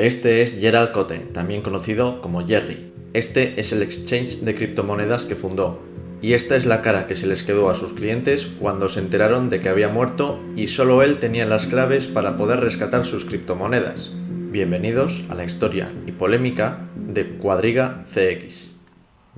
Este es Gerald Cotten, también conocido como Jerry. Este es el exchange de criptomonedas que fundó, y esta es la cara que se les quedó a sus clientes cuando se enteraron de que había muerto y solo él tenía las claves para poder rescatar sus criptomonedas. Bienvenidos a la historia y polémica de Quadriga CX.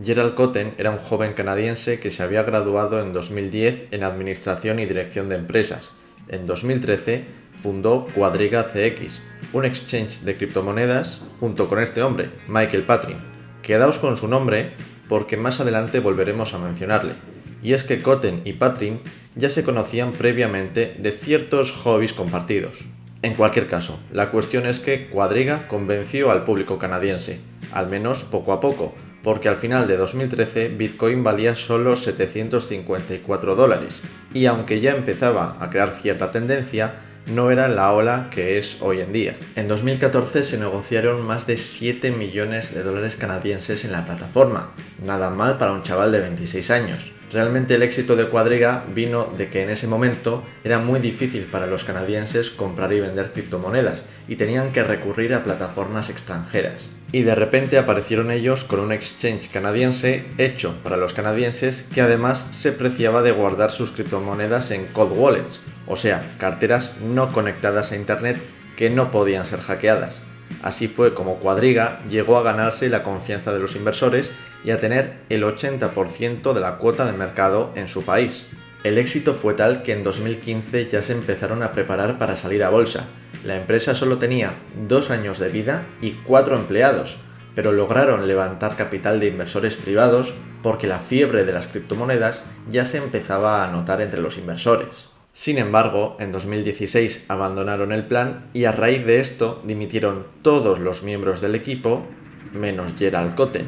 Gerald Cotten era un joven canadiense que se había graduado en 2010 en Administración y Dirección de Empresas. En 2013 fundó Quadriga CX, un exchange de criptomonedas junto con este hombre, Michael Patrin. Quedaos con su nombre porque más adelante volveremos a mencionarle. Y es que Cotten y Patrin ya se conocían previamente de ciertos hobbies compartidos. En cualquier caso, la cuestión es que Quadriga convenció al público canadiense, al menos poco a poco, porque al final de 2013 Bitcoin valía solo $754, y aunque ya empezaba a crear cierta tendencia, no era la ola que es hoy en día. En 2014 se negociaron más de $7 millones canadienses en la plataforma, nada mal para un chaval de 26 años. Realmente el éxito de Quadriga vino de que en ese momento era muy difícil para los canadienses comprar y vender criptomonedas y tenían que recurrir a plataformas extranjeras. Y de repente aparecieron ellos con un exchange canadiense hecho para los canadienses que además se preciaba de guardar sus criptomonedas en cold wallets, o sea, carteras no conectadas a internet que no podían ser hackeadas. Así fue como Quadriga llegó a ganarse la confianza de los inversores y a tener el 80% de la cuota de mercado en su país. El éxito fue tal que en 2015 ya se empezaron a preparar para salir a bolsa. La empresa solo tenía 2 años de vida y 4 empleados, pero lograron levantar capital de inversores privados porque la fiebre de las criptomonedas ya se empezaba a notar entre los inversores. Sin embargo, en 2016 abandonaron el plan y a raíz de esto dimitieron todos los miembros del equipo, menos Gerald Cotten.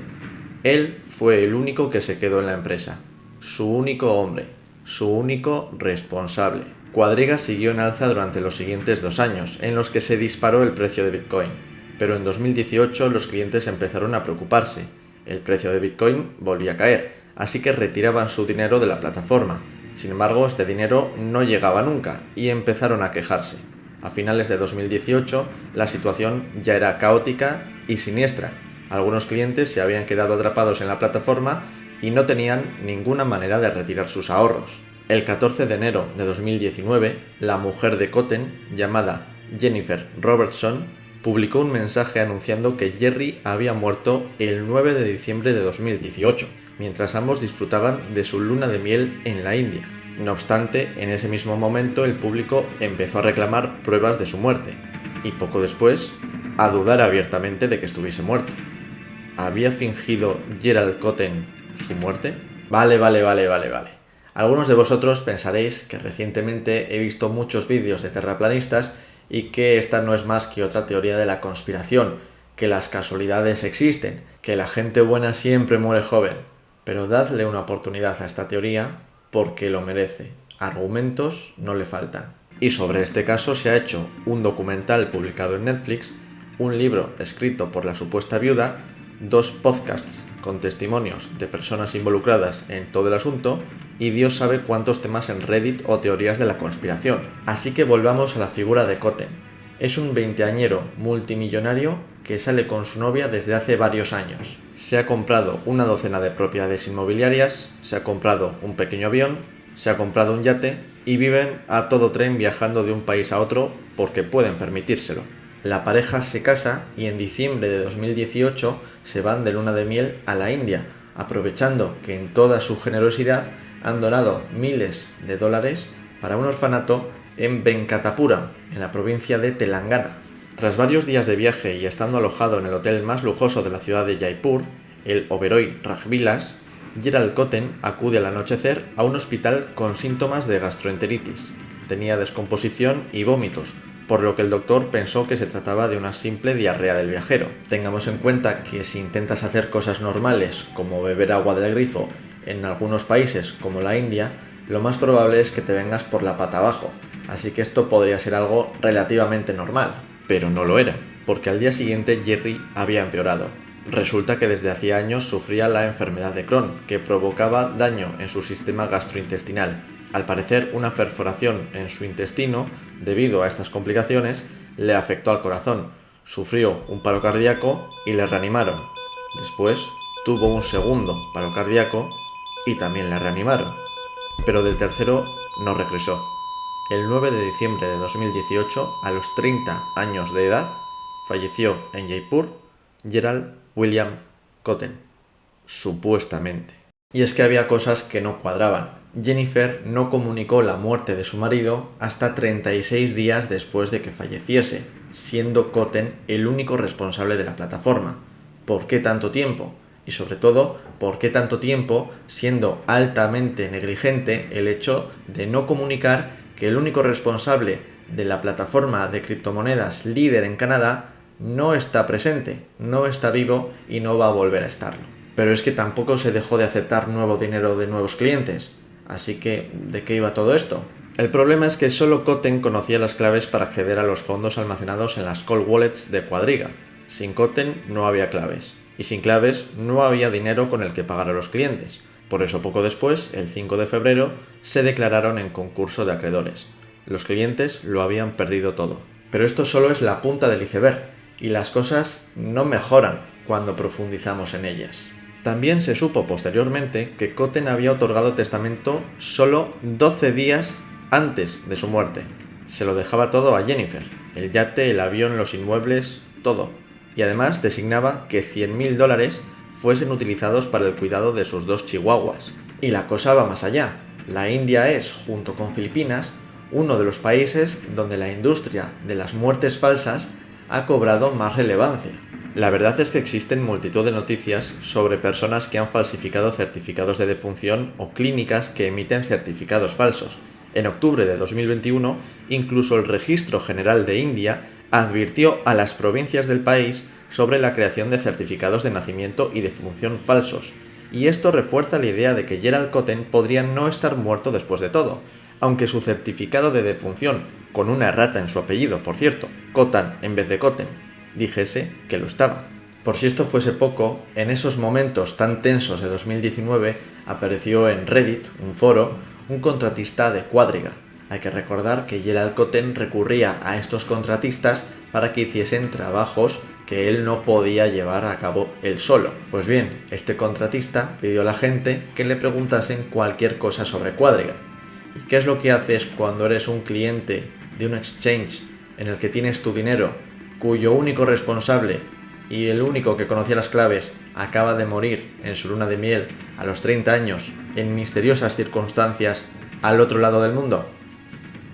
Él fue el único que se quedó en la empresa, su único hombre, su único responsable. Quadriga siguió en alza durante los siguientes 2 años, en los que se disparó el precio de Bitcoin, pero en 2018 los clientes empezaron a preocuparse. El precio de Bitcoin volvía a caer, así que retiraban su dinero de la plataforma. Sin embargo, este dinero no llegaba nunca y empezaron a quejarse. A finales de 2018, la situación ya era caótica y siniestra. Algunos clientes se habían quedado atrapados en la plataforma y no tenían ninguna manera de retirar sus ahorros. El 14 de enero de 2019, la mujer de Cotten, llamada Jennifer Robertson, publicó un mensaje anunciando que Jerry había muerto el 9 de diciembre de 2018, mientras ambos disfrutaban de su luna de miel en la India. No obstante, en ese mismo momento el público empezó a reclamar pruebas de su muerte, y poco después, a dudar abiertamente de que estuviese muerto. ¿Había fingido Gerald Cotten su muerte? Vale. Algunos de vosotros pensaréis que recientemente he visto muchos vídeos de terraplanistas y que esta no es más que otra teoría de la conspiración, que las casualidades existen, que la gente buena siempre muere joven. Pero dadle una oportunidad a esta teoría porque lo merece. Argumentos no le faltan. Y sobre este caso se ha hecho un documental publicado en Netflix, un libro escrito por la supuesta viuda, 2 podcasts con testimonios de personas involucradas en todo el asunto y Dios sabe cuántos temas en Reddit o teorías de la conspiración. Así que volvamos a la figura de Cotten. Es un veinteañero multimillonario que sale con su novia desde hace varios años. Se ha comprado una docena de propiedades inmobiliarias, se ha comprado un pequeño avión, se ha comprado un yate y viven a todo tren viajando de un país a otro porque pueden permitírselo. La pareja se casa y en diciembre de 2018 se van de luna de miel a la India, aprovechando que en toda su generosidad han donado miles de dólares para un orfanato en Venkatapuram, en la provincia de Telangana. Tras varios días de viaje y estando alojado en el hotel más lujoso de la ciudad de Jaipur, el Oberoi Rajvilas, Gerald Cotten acude al anochecer a un hospital con síntomas de gastroenteritis. Tenía descomposición y vómitos, por lo que el doctor pensó que se trataba de una simple diarrea del viajero. Tengamos en cuenta que si intentas hacer cosas normales como beber agua del grifo en algunos países como la India, lo más probable es que te vengas por la pata abajo, así que esto podría ser algo relativamente normal, pero no lo era, porque al día siguiente Jerry había empeorado. Resulta que desde hacía años sufría la enfermedad de Crohn, que provocaba daño en su sistema gastrointestinal. Al parecer, una perforación en su intestino, debido a estas complicaciones, le afectó al corazón, sufrió un paro cardíaco y le reanimaron. Después tuvo un segundo paro cardíaco y también le reanimaron. Pero del tercero no regresó. El 9 de diciembre de 2018, a los 30 años de edad, falleció en Jaipur Gerald William Cotten, supuestamente. Y es que había cosas que no cuadraban. Jennifer no comunicó la muerte de su marido hasta 36 días después de que falleciese, siendo Cotten el único responsable de la plataforma. ¿Por qué tanto tiempo? Y sobre todo, ¿por qué tanto tiempo siendo altamente negligente el hecho de no comunicar que el único responsable de la plataforma de criptomonedas líder en Canadá no está presente, no está vivo y no va a volver a estarlo? Pero es que tampoco se dejó de aceptar nuevo dinero de nuevos clientes. Así que, ¿de qué iba todo esto? El problema es que solo Cotten conocía las claves para acceder a los fondos almacenados en las cold wallets de Quadriga. Sin Cotten no había claves. Y sin claves no había dinero con el que pagar a los clientes. Por eso poco después, el 5 de febrero, se declararon en concurso de acreedores. Los clientes lo habían perdido todo. Pero esto solo es la punta del iceberg, y las cosas no mejoran cuando profundizamos en ellas. También se supo posteriormente que Cotten había otorgado testamento solo 12 días antes de su muerte. Se lo dejaba todo a Jennifer, el yate, el avión, los inmuebles, todo. Y además designaba que $100,000 fuesen utilizados para el cuidado de sus 2 chihuahuas. Y la cosa va más allá. La India es, junto con Filipinas, uno de los países donde la industria de las muertes falsas ha cobrado más relevancia. La verdad es que existen multitud de noticias sobre personas que han falsificado certificados de defunción o clínicas que emiten certificados falsos. En octubre de 2021, incluso el Registro General de India advirtió a las provincias del país sobre la creación de certificados de nacimiento y defunción falsos. Y esto refuerza la idea de que Gerald Cotten podría no estar muerto después de todo, aunque su certificado de defunción, con una errata en su apellido, por cierto, Cottan en vez de Cotten, dijese que lo estaba. Por si esto fuese poco, en esos momentos tan tensos de 2019 apareció en Reddit, un foro, un contratista de Quadriga. Hay que recordar que Gerald Cotten recurría a estos contratistas para que hiciesen trabajos que él no podía llevar a cabo él solo. Pues bien, este contratista pidió a la gente que le preguntasen cualquier cosa sobre Quadriga. ¿Y qué es lo que haces cuando eres un cliente de un exchange en el que tienes tu dinero, cuyo único responsable y el único que conocía las claves acaba de morir en su luna de miel a los 30 años en misteriosas circunstancias al otro lado del mundo?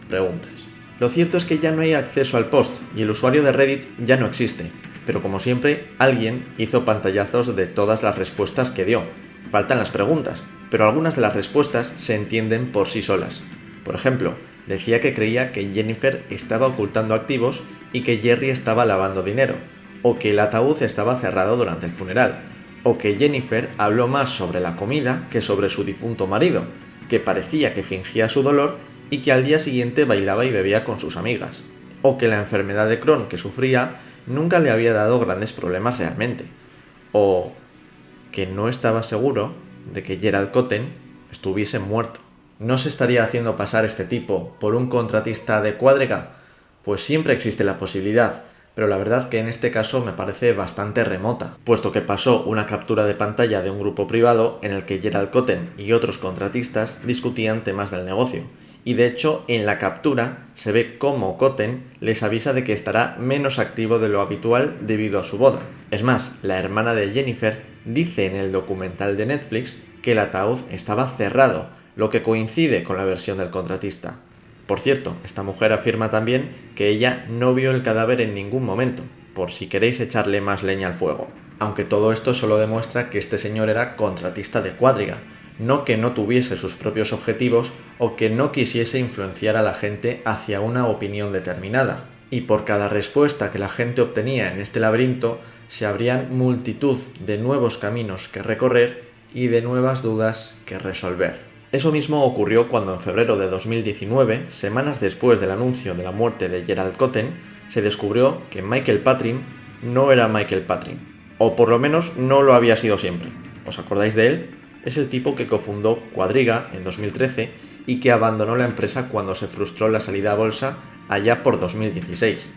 Preguntas. Lo cierto es que ya no hay acceso al post y el usuario de Reddit ya no existe, pero como siempre, alguien hizo pantallazos de todas las respuestas que dio. Faltan las preguntas, pero algunas de las respuestas se entienden por sí solas. Por ejemplo, decía que creía que Jennifer estaba ocultando activos y que Jerry estaba lavando dinero, o que el ataúd estaba cerrado durante el funeral, o que Jennifer habló más sobre la comida que sobre su difunto marido, que parecía que fingía su dolor y que al día siguiente bailaba y bebía con sus amigas, o que la enfermedad de Crohn que sufría nunca le había dado grandes problemas realmente, o que no estaba seguro de que Gerald Cotten estuviese muerto. ¿No se estaría haciendo pasar este tipo por un contratista de Quadriga? Pues siempre existe la posibilidad, pero la verdad que en este caso me parece bastante remota, puesto que pasó una captura de pantalla de un grupo privado en el que Gerald Cotten y otros contratistas discutían temas del negocio. Y de hecho, en la captura se ve cómo Cotten les avisa de que estará menos activo de lo habitual debido a su boda. Es más, la hermana de Jennifer dice en el documental de Netflix que el ataúd estaba cerrado, lo que coincide con la versión del contratista. Por cierto, esta mujer afirma también que ella no vio el cadáver en ningún momento, por si queréis echarle más leña al fuego. Aunque todo esto solo demuestra que este señor era contratista de Quadriga, no que no tuviese sus propios objetivos o que no quisiese influenciar a la gente hacia una opinión determinada. Y por cada respuesta que la gente obtenía en este laberinto, se abrían multitud de nuevos caminos que recorrer y de nuevas dudas que resolver. Eso mismo ocurrió cuando en febrero de 2019, semanas después del anuncio de la muerte de Gerald Cotten, se descubrió que Michael Patrin no era Michael Patrin, o por lo menos no lo había sido siempre. ¿Os acordáis de él? Es el tipo que cofundó Quadriga en 2013 y que abandonó la empresa cuando se frustró la salida a bolsa allá por 2016.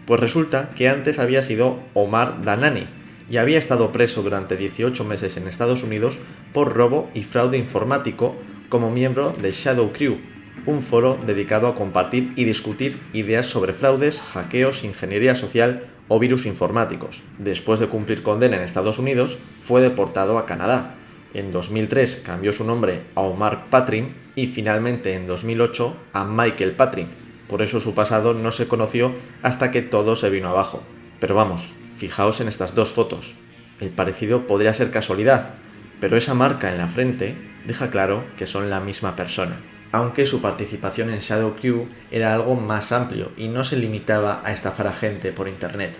Pues resulta que antes había sido Omar Dhanani y había estado preso durante 18 meses en Estados Unidos por robo y fraude informático como miembro de Shadow Crew, un foro dedicado a compartir y discutir ideas sobre fraudes, hackeos, ingeniería social o virus informáticos. Después de cumplir condena en Estados Unidos, fue deportado a Canadá. En 2003 cambió su nombre a Omar Patrin y finalmente en 2008 a Michael Patrin. Por eso su pasado no se conoció hasta que todo se vino abajo. Pero vamos, fijaos en estas dos fotos. El parecido podría ser casualidad, pero esa marca en la frente deja claro que son la misma persona. Aunque su participación en Shadow Crew era algo más amplio y no se limitaba a estafar a gente por internet.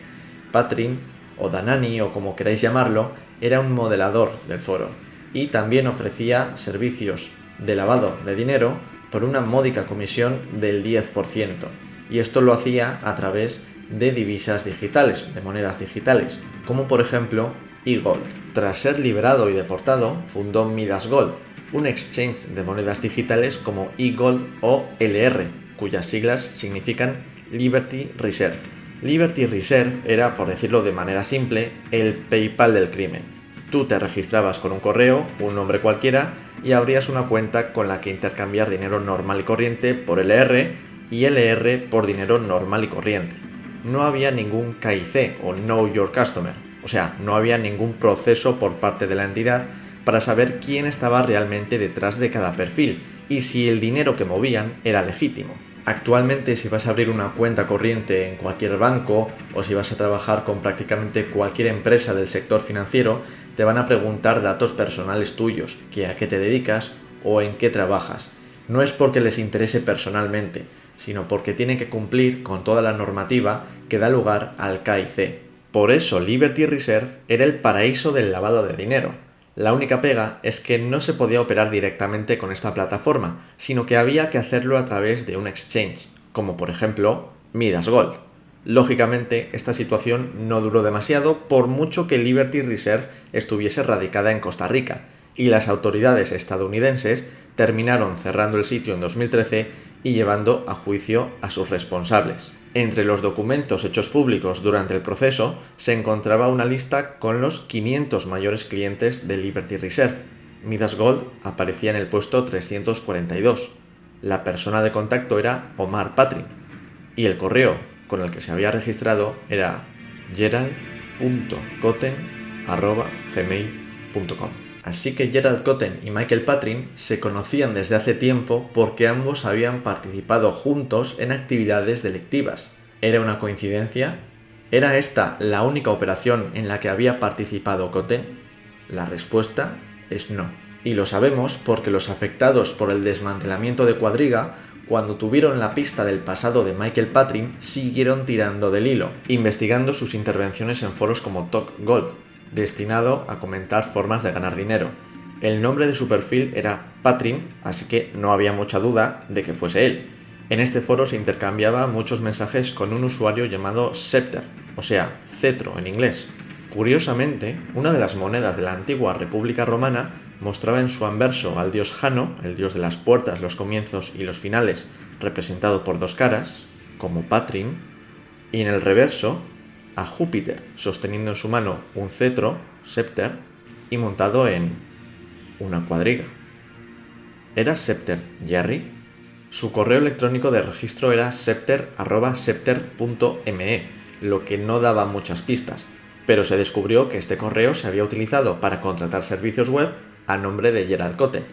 Patrin, o Dhanani o como queráis llamarlo, era un modelador del foro y también ofrecía servicios de lavado de dinero por una módica comisión del 10%. Y esto lo hacía a través de divisas digitales, de monedas digitales, como por ejemplo eGold. Tras ser liberado y deportado, fundó Midas Gold, un exchange de monedas digitales como eGold o LR, cuyas siglas significan Liberty Reserve. Liberty Reserve era, por decirlo de manera simple, el PayPal del crimen. Tú te registrabas con un correo, un nombre cualquiera, y abrías una cuenta con la que intercambiar dinero normal y corriente por LR y LR por dinero normal y corriente. No había ningún KYC o Know Your Customer, o sea, no había ningún proceso por parte de la entidad para saber quién estaba realmente detrás de cada perfil y si el dinero que movían era legítimo. Actualmente, si vas a abrir una cuenta corriente en cualquier banco o si vas a trabajar con prácticamente cualquier empresa del sector financiero, te van a preguntar datos personales tuyos, que a qué te dedicas o en qué trabajas. No es porque les interese personalmente, sino porque tienen que cumplir con toda la normativa que da lugar al KYC. Por eso Liberty Reserve era el paraíso del lavado de dinero. La única pega es que no se podía operar directamente con esta plataforma, sino que había que hacerlo a través de un exchange, como por ejemplo Midas Gold. Lógicamente, esta situación no duró demasiado por mucho que Liberty Reserve estuviese radicada en Costa Rica, y las autoridades estadounidenses terminaron cerrando el sitio en 2013 y llevando a juicio a sus responsables. Entre los documentos hechos públicos durante el proceso se encontraba una lista con los 500 mayores clientes de Liberty Reserve. Midas Gold aparecía en el puesto 342. La persona de contacto era Omar Patrin y el correo con el que se había registrado era gerald.cotten@gmail.com. Así que Gerald Cotten y Michael Patrin se conocían desde hace tiempo porque ambos habían participado juntos en actividades delictivas. ¿Era una coincidencia? ¿Era esta la única operación en la que había participado Cotten? La respuesta es no. Y lo sabemos porque los afectados por el desmantelamiento de Quadriga, cuando tuvieron la pista del pasado de Michael Patrin, siguieron tirando del hilo, investigando sus intervenciones en foros como Talk Gold, destinado a comentar formas de ganar dinero. El nombre de su perfil era Patrin, así que no había mucha duda de que fuese él. En este foro se intercambiaba muchos mensajes con un usuario llamado Scepter, o sea, cetro en inglés. Curiosamente, una de las monedas de la antigua República Romana mostraba en su anverso al dios Jano, el dios de las puertas, los comienzos y los finales, representado por dos caras, como Patrin, y en el reverso a Júpiter, sosteniendo en su mano un cetro, Scepter, y montado en una cuadriga. ¿Era Scepter Jerry? Su correo electrónico de registro era scepter@scepter.me, lo que no daba muchas pistas, pero se descubrió que este correo se había utilizado para contratar servicios web a nombre de Gerald Cotten.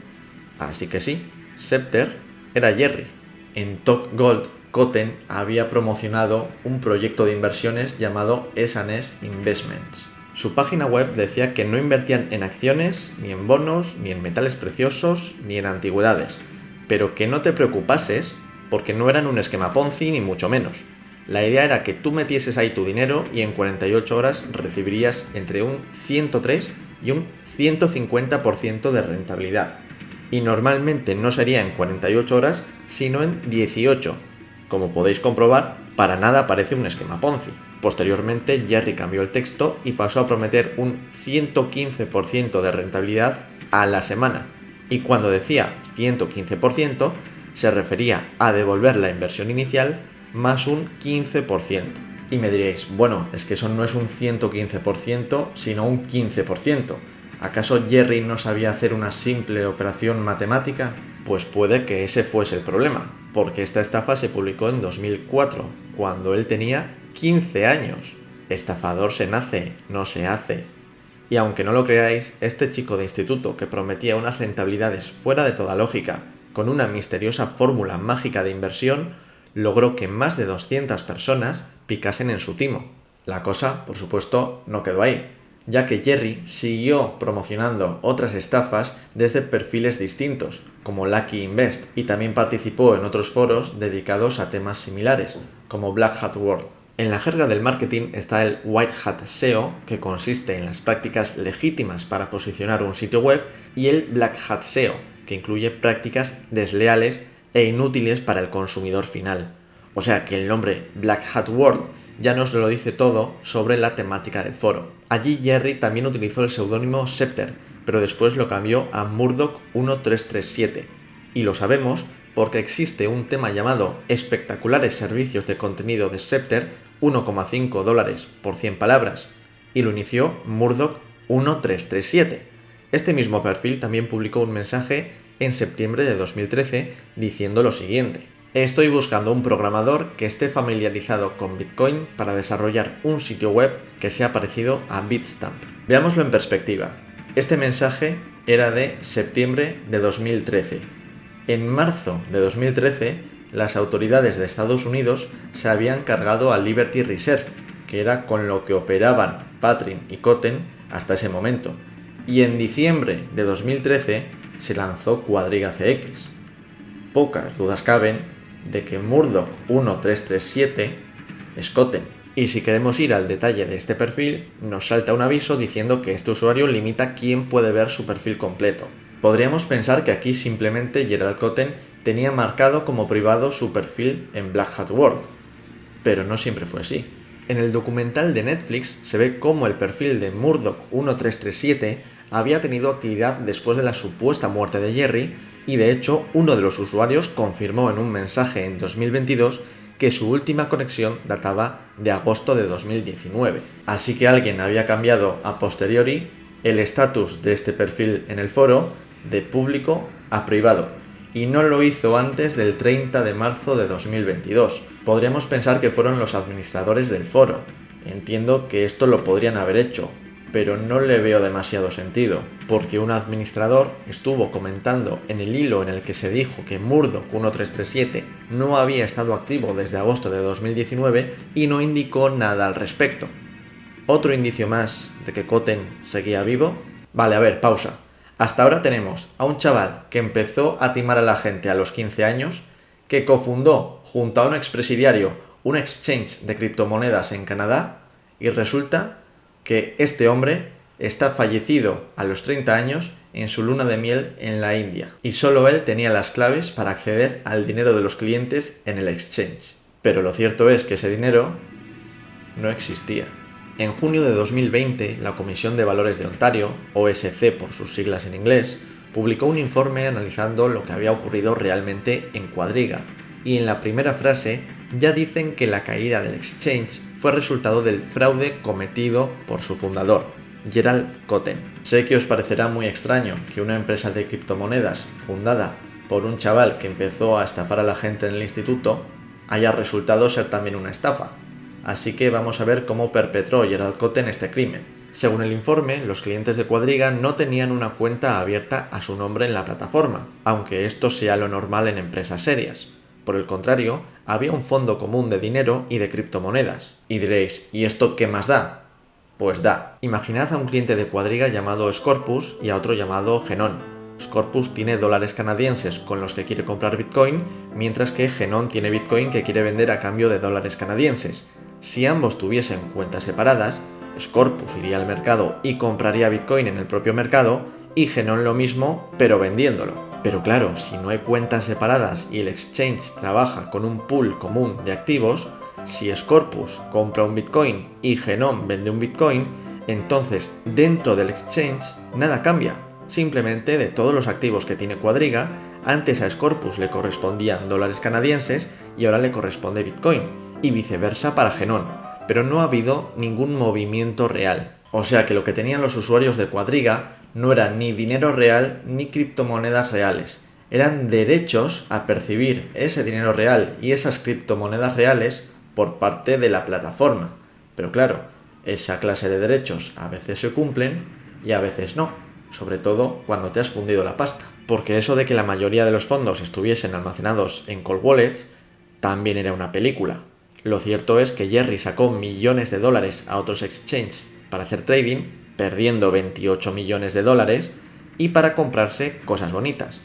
Así que sí, Scepter era Jerry. En Talk Gold, Cotten había promocionado un proyecto de inversiones llamado S&S Investments. Su página web decía que no invertían en acciones, ni en bonos, ni en metales preciosos, ni en antigüedades, pero que no te preocupases porque no eran un esquema Ponzi ni mucho menos. La idea era que tú metieses ahí tu dinero y en 48 horas recibirías entre un 103 y un 150% de rentabilidad. Y normalmente no sería en 48 horas, sino en 18. Como podéis comprobar, para nada parece un esquema Ponzi. Posteriormente, Jerry cambió el texto y pasó a prometer un 115% de rentabilidad a la semana. Y cuando decía 115%, se refería a devolver la inversión inicial más un 15%. Y me diréis, bueno, es que eso no es un 115%, sino un 15%. ¿Acaso Jerry no sabía hacer una simple operación matemática? Pues puede que ese fuese el problema, porque esta estafa se publicó en 2004, cuando él tenía 15 años. Estafador se nace, no se hace. Y aunque no lo creáis, este chico de instituto que prometía unas rentabilidades fuera de toda lógica, con una misteriosa fórmula mágica de inversión, logró que más de 200 personas picasen en su timo. La cosa, por supuesto, no quedó ahí, ya que Jerry siguió promocionando otras estafas desde perfiles distintos, como Lucky Invest, y también participó en otros foros dedicados a temas similares, como Black Hat World. En la jerga del marketing está el White Hat SEO, que consiste en las prácticas legítimas para posicionar un sitio web, y el Black Hat SEO, que incluye prácticas desleales e inútiles para el consumidor final. O sea que el nombre Black Hat World ya nos lo dice todo sobre la temática del foro. Allí Jerry también utilizó el seudónimo Scepter, pero después lo cambió a Murdoch 1337. Y lo sabemos porque existe un tema llamado Espectaculares servicios de contenido de Scepter, $1,5 por 100 palabras, y lo inició Murdoch 1337. Este mismo perfil también publicó un mensaje en septiembre de 2013 diciendo lo siguiente: estoy buscando un programador que esté familiarizado con Bitcoin para desarrollar un sitio web que sea parecido a Bitstamp. Veámoslo en perspectiva. Este mensaje era de septiembre de 2013. En marzo de 2013, las autoridades de Estados Unidos se habían cargado a Liberty Reserve, que era con lo que operaban Patrin y Cotten hasta ese momento. Y en diciembre de 2013 se lanzó Quadriga CX. Pocas dudas caben de que Murdoch 1337 es Cotten. Y si queremos ir al detalle de este perfil, nos salta un aviso diciendo que este usuario limita quién puede ver su perfil completo. Podríamos pensar que aquí simplemente Gerald Cotten tenía marcado como privado su perfil en Black Hat World, pero no siempre fue así. En el documental de Netflix se ve cómo el perfil de Murdoch 1337 había tenido actividad después de la supuesta muerte de Jerry, y de hecho uno de los usuarios confirmó en un mensaje en 2022 que su última conexión databa de agosto de 2019. Así que alguien había cambiado a posteriori el estatus de este perfil en el foro de público a privado, y no lo hizo antes del 30 de marzo de 2022. Podríamos pensar que fueron los administradores del foro. Entiendo que esto lo podrían haber hecho, pero no le veo demasiado sentido, porque un administrador estuvo comentando en el hilo en el que se dijo que Murdoch 1337 no había estado activo desde agosto de 2019 y no indicó nada al respecto. ¿Otro indicio más de que Cotten seguía vivo? Vale, a ver, pausa. Hasta ahora tenemos a un chaval que empezó a timar a la gente a los 15 años, que cofundó junto a un expresidiario un exchange de criptomonedas en Canadá, y resulta que este hombre está fallecido a los 30 años en su luna de miel en la India, y solo él tenía las claves para acceder al dinero de los clientes en el exchange. Pero lo cierto es que ese dinero no existía. En junio de 2020, la Comisión de Valores de Ontario, OSC por sus siglas en inglés, publicó un informe analizando lo que había ocurrido realmente en Quadriga, y en la primera frase ya dicen que la caída del exchange fue resultado del fraude cometido por su fundador, Gerald Cotten. Sé que os parecerá muy extraño que una empresa de criptomonedas fundada por un chaval que empezó a estafar a la gente en el instituto haya resultado ser también una estafa. Así que vamos a ver cómo perpetró Gerald Cotten este crimen. Según el informe, los clientes de Quadriga no tenían una cuenta abierta a su nombre en la plataforma, aunque esto sea lo normal en empresas serias. Por el contrario, había un fondo común de dinero y de criptomonedas. Y diréis, ¿y esto qué más da? Pues da. Imaginad a un cliente de Quadriga llamado Scorpus y a otro llamado Genon. Scorpus tiene dólares canadienses con los que quiere comprar Bitcoin, mientras que Genon tiene Bitcoin que quiere vender a cambio de dólares canadienses. Si ambos tuviesen cuentas separadas, Scorpus iría al mercado y compraría Bitcoin en el propio mercado, y Genon lo mismo, pero vendiéndolo. Pero claro, si no hay cuentas separadas y el exchange trabaja con un pool común de activos, si Scorpus compra un Bitcoin y Genon vende un Bitcoin, entonces dentro del exchange nada cambia. Simplemente de todos los activos que tiene Quadriga, antes a Scorpus le correspondían dólares canadienses y ahora le corresponde Bitcoin, y viceversa para Genon. pero no ha habido ningún movimiento real. O sea que lo que tenían los usuarios de Quadriga no era ni dinero real ni criptomonedas reales. Eran derechos a percibir ese dinero real y esas criptomonedas reales por parte de la plataforma. Pero claro, esa clase de derechos a veces se cumplen y a veces no, sobre todo cuando te has fundido la pasta. Porque eso de que la mayoría de los fondos estuviesen almacenados en cold wallets también era una película. Lo cierto es que Jerry sacó millones de dólares a otros exchanges para hacer trading, perdiendo 28 millones de dólares, y para comprarse cosas bonitas.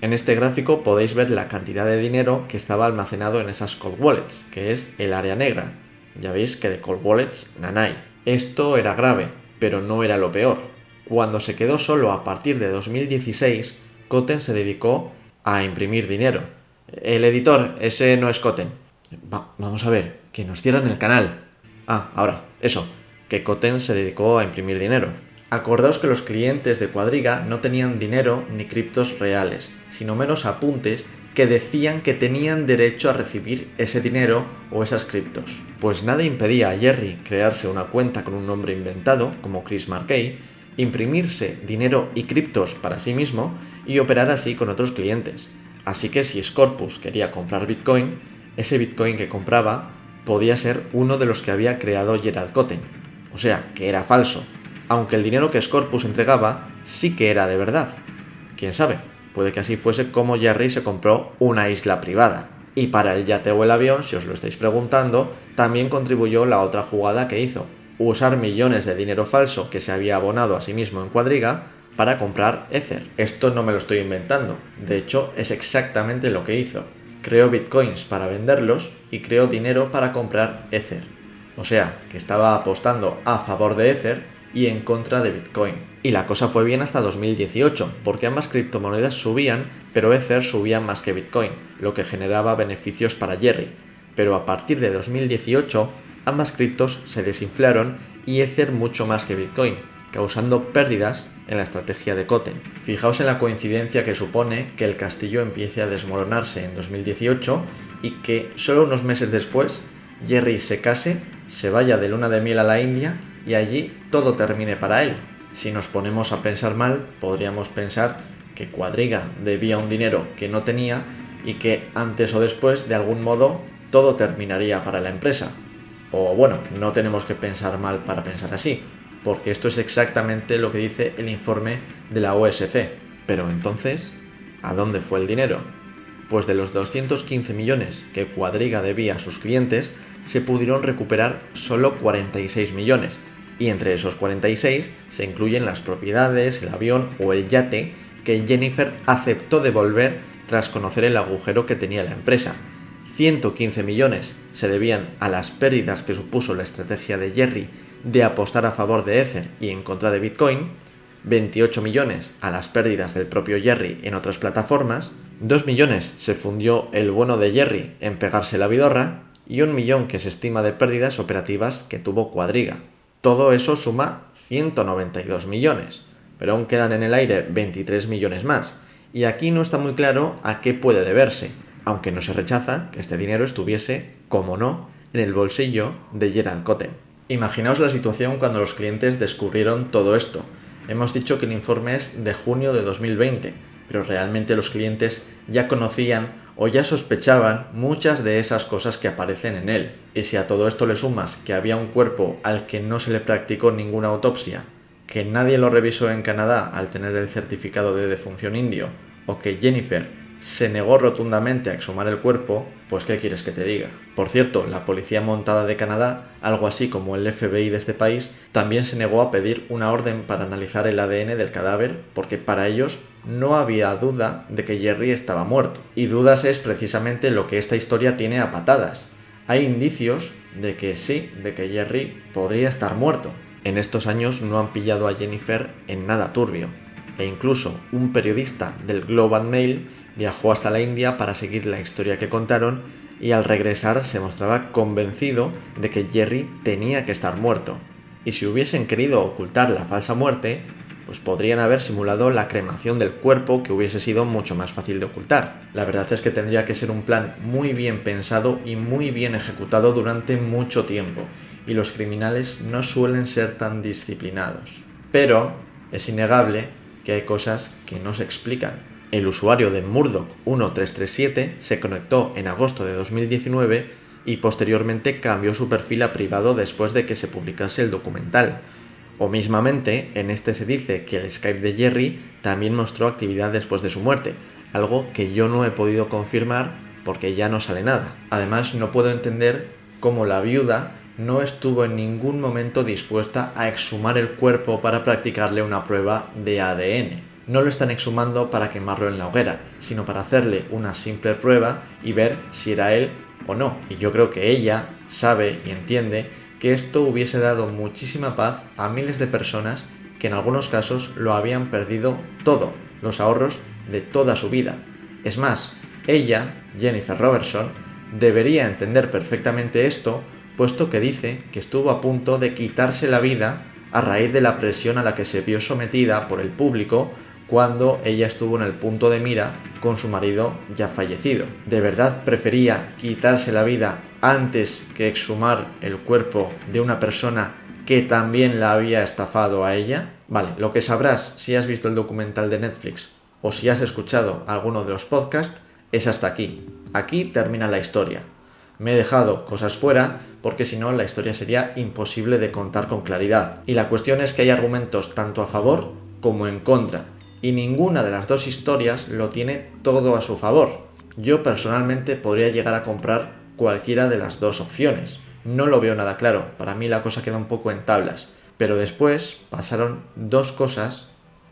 En este gráfico podéis ver la cantidad de dinero que estaba almacenado en esas cold wallets, que es el área negra. Ya veis que de cold wallets nanay. Esto era grave, pero no era lo peor. Cuando se quedó solo a partir de 2016, Koten se dedicó a imprimir dinero. El editor, ese no es Koten. Vamos a ver, que nos cierran el canal. Ahora, eso, que Koten se dedicó a imprimir dinero. Acordaos que los clientes de Quadriga no tenían dinero ni criptos reales, sino meros apuntes que decían que tenían derecho a recibir ese dinero o esas criptos. Pues nada impedía a Jerry crearse una cuenta con un nombre inventado, como Chris Markey, imprimirse dinero y criptos para sí mismo y operar así con otros clientes. Así que si Scorpus quería comprar Bitcoin, ese Bitcoin que compraba podía ser uno de los que había creado Gerald Cotten. O sea, que era falso. Aunque el dinero que Scorpus entregaba sí que era de verdad. Quién sabe, puede que así fuese como Jerry se compró una isla privada. Y para el yate o el avión, si os lo estáis preguntando, también contribuyó la otra jugada que hizo: usar millones de dinero falso que se había abonado a sí mismo en Quadriga para comprar Ether. Esto no me lo estoy inventando, de hecho es exactamente lo que hizo. Creó bitcoins para venderlos y creó dinero para comprar Ether. O sea, que estaba apostando a favor de Ether y en contra de Bitcoin. Y la cosa fue bien hasta 2018, porque ambas criptomonedas subían, pero Ether subía más que Bitcoin, lo que generaba beneficios para Jerry. Pero a partir de 2018, ambas criptos se desinflaron y Ether mucho más que Bitcoin, causando pérdidas en la estrategia de Koten. Fijaos en la coincidencia que supone que el castillo empiece a desmoronarse en 2018 y que solo unos meses después Jerry se case, se vaya de luna de miel a la India y allí todo termine para él. Si nos ponemos a pensar mal, podríamos pensar que Quadriga debía un dinero que no tenía y que antes o después, de algún modo, todo terminaría para la empresa. O bueno, no tenemos que pensar mal para pensar así, porque esto es exactamente lo que dice el informe de la OSC. Pero entonces, ¿a dónde fue el dinero? Pues de los 215 millones que Quadriga debía a sus clientes, se pudieron recuperar solo 46 millones, y entre esos 46 se incluyen las propiedades, el avión o el yate que Jennifer aceptó devolver tras conocer el agujero que tenía la empresa. 115 millones se debían a las pérdidas que supuso la estrategia de Jerry de apostar a favor de Ether y en contra de Bitcoin, 28 millones a las pérdidas del propio Jerry en otras plataformas, 2 millones se fundió el bueno de Jerry en pegarse la vidorra y 1 millón que se estima de pérdidas operativas que tuvo Quadriga. Todo eso suma 192 millones, pero aún quedan en el aire 23 millones más, y aquí no está muy claro a qué puede deberse, aunque no se rechaza que este dinero estuviese, como no, en el bolsillo de Gerald Cotten. Imaginaos la situación cuando los clientes descubrieron todo esto. Hemos dicho que el informe es de junio de 2020, pero realmente los clientes ya conocían o ya sospechaban muchas de esas cosas que aparecen en él. Y si a todo esto le sumas que había un cuerpo al que no se le practicó ninguna autopsia, que nadie lo revisó en Canadá al tener el certificado de defunción indio, o que Jennifer se negó rotundamente a exhumar el cuerpo, pues ¿qué quieres que te diga? Por cierto, la Policía Montada de Canadá, algo así como el FBI de este país, también se negó a pedir una orden para analizar el ADN del cadáver porque para ellos no había duda de que Jerry estaba muerto. Y dudas es precisamente lo que esta historia tiene a patadas. Hay indicios de que sí, de que Jerry podría estar muerto. En estos años no han pillado a Jennifer en nada turbio, e incluso un periodista del Globe and Mail viajó hasta la India para seguir la historia que contaron y al regresar se mostraba convencido de que Jerry tenía que estar muerto. Y si hubiesen querido ocultar la falsa muerte, pues podrían haber simulado la cremación del cuerpo, que hubiese sido mucho más fácil de ocultar. La verdad es que tendría que ser un plan muy bien pensado y muy bien ejecutado durante mucho tiempo. y los criminales no suelen ser tan disciplinados. Pero es innegable que hay cosas que no se explican. El usuario de Murdoch 1337 se conectó en agosto de 2019 y posteriormente cambió su perfil a privado después de que se publicase el documental. O mismamente, en este se dice que el Skype de Jerry también mostró actividad después de su muerte, algo que yo no he podido confirmar porque ya no sale nada. Además, no puedo entender cómo la viuda no estuvo en ningún momento dispuesta a exhumar el cuerpo para practicarle una prueba de ADN. No lo están exhumando para quemarlo en la hoguera, sino para hacerle una simple prueba y ver si era él o no. Y yo creo que ella sabe y entiende que esto hubiese dado muchísima paz a miles de personas que en algunos casos lo habían perdido todo, los ahorros de toda su vida. Es más, ella, Jennifer Robertson, debería entender perfectamente esto, puesto que dice que estuvo a punto de quitarse la vida a raíz de la presión a la que se vio sometida por el público cuando ella estuvo en el punto de mira con su marido ya fallecido. ¿De verdad prefería quitarse la vida antes que exhumar el cuerpo de una persona que también la había estafado a ella? Vale, lo que sabrás si has visto el documental de Netflix o si has escuchado alguno de los podcasts es hasta aquí. Aquí termina la historia. Me he dejado cosas fuera porque si no la historia sería imposible de contar con claridad. Y la cuestión es que hay argumentos tanto a favor como en contra. Y ninguna de las dos historias lo tiene todo a su favor. Yo personalmente podría llegar a comprar cualquiera de las dos opciones. No lo veo nada claro, para mí la cosa queda un poco en tablas. Pero después pasaron dos cosas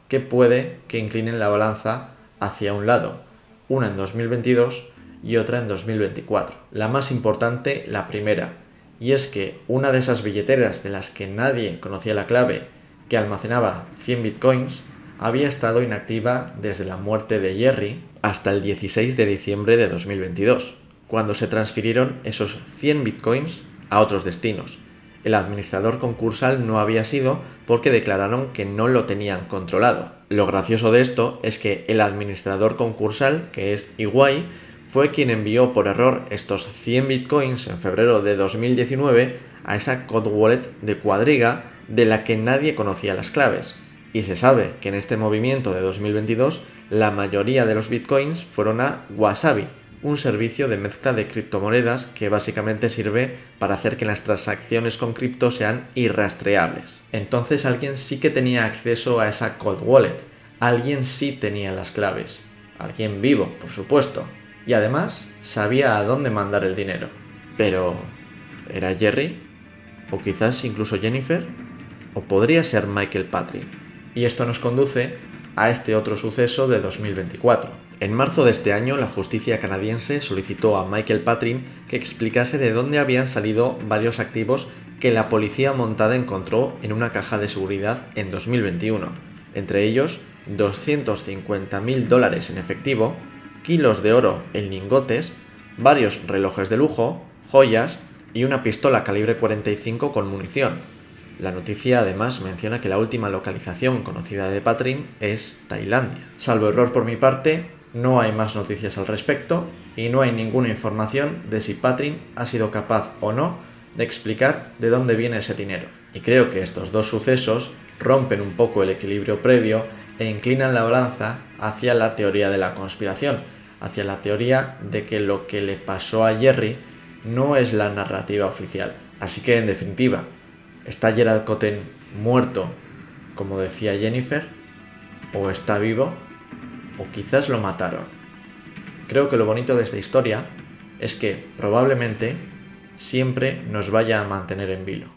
que puede que inclinen la balanza hacia un lado. Una en 2022 y otra en 2024. La más importante, la primera. Y es que una de esas billeteras de las que nadie conocía la clave, que almacenaba 100 bitcoins, había estado inactiva desde la muerte de Jerry hasta el 16 de diciembre de 2022, cuando se transfirieron esos 100 bitcoins a otros destinos. El administrador concursal no había sido porque declararon que no lo tenían controlado. Lo gracioso de esto es que el administrador concursal, que es EY, fue quien envió por error estos 100 bitcoins en febrero de 2019 a esa cold wallet de Quadriga de la que nadie conocía las claves. Y se sabe que en este movimiento de 2022 la mayoría de los bitcoins fueron a Wasabi, un servicio de mezcla de criptomonedas que básicamente sirve para hacer que las transacciones con cripto sean irrastreables. Entonces alguien sí que tenía acceso a esa cold wallet, alguien sí tenía las claves, alguien vivo, por supuesto, y además sabía a dónde mandar el dinero. Pero, ¿era Jerry? ¿O quizás incluso Jennifer? ¿O podría ser Michael Patrin? Y esto nos conduce a este otro suceso de 2024. En marzo de este año, la justicia canadiense solicitó a Michael Patrin que explicase de dónde habían salido varios activos que la policía montada encontró en una caja de seguridad en 2021. Entre ellos, $250.000 en efectivo, kilos de oro en lingotes, varios relojes de lujo, joyas y una pistola calibre 45 con munición. La noticia además menciona que la última localización conocida de Patrin es Tailandia. Salvo error por mi parte, no hay más noticias al respecto y no hay ninguna información de si Patrin ha sido capaz o no de explicar de dónde viene ese dinero. Y creo que estos dos sucesos rompen un poco el equilibrio previo e inclinan la balanza hacia la teoría de la conspiración, hacia la teoría de que lo que le pasó a Jerry no es la narrativa oficial. Así que, en definitiva, ¿está Gerald Cotten muerto, como decía Jennifer? ¿O está vivo? ¿O quizás lo mataron? Creo que lo bonito de esta historia es que probablemente siempre nos vaya a mantener en vilo.